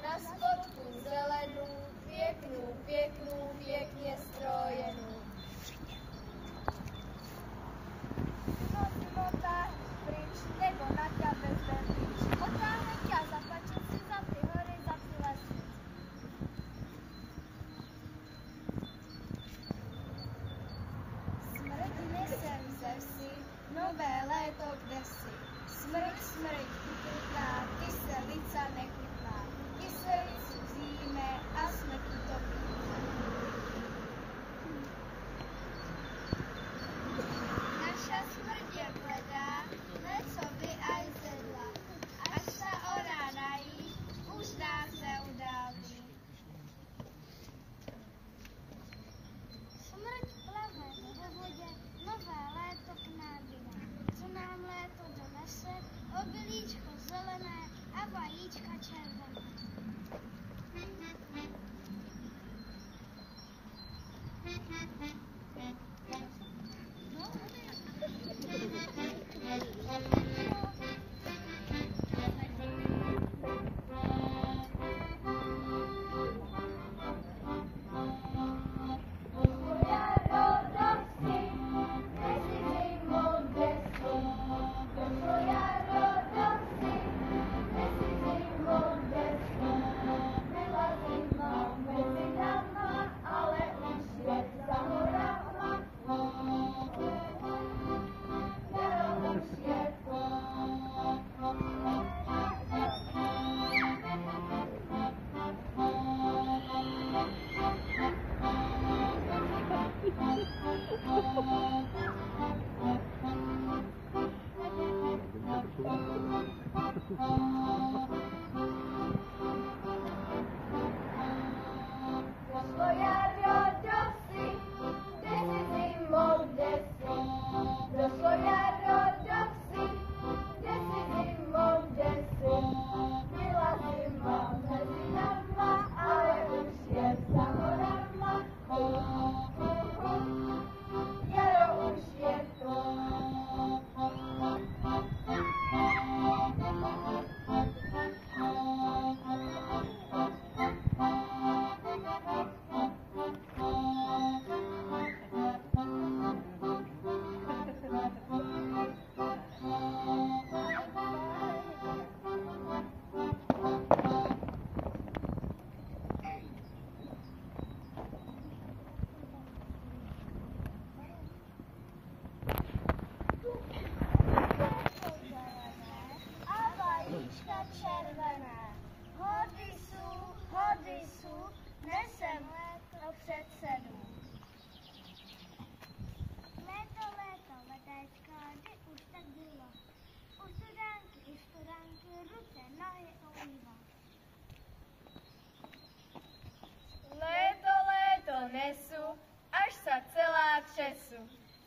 Na spodku zelenou, pěknou, pěkně strojenou. Zimota, pryč, nebo na ťa vezme pryč. Otáhne ťa zapačit si za ty hory, za ty lesy. Smrť nesem ze vsi, nové léto kdesi. Smrť, utrká, kyselica nechutná. Kyselicu zíme a smrť utopí. Naša smrť je bledá, leco by aj zedla. Až sa orá nají, už nás neudálí. Smrť plave ve vodě, nové léto k nám jde. Co nám léto donese, obilíčko zelené a vajíčka červené.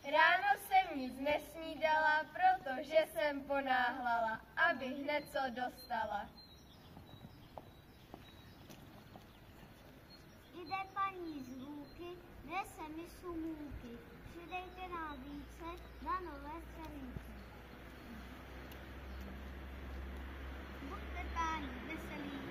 Ráno jsem nic nesnídala, protože jsem ponáhlala, aby hned co dostala. Jde paní z lůky, nese misu můky. Přidejte nám více na nové střelíky. Buďte páni veselí.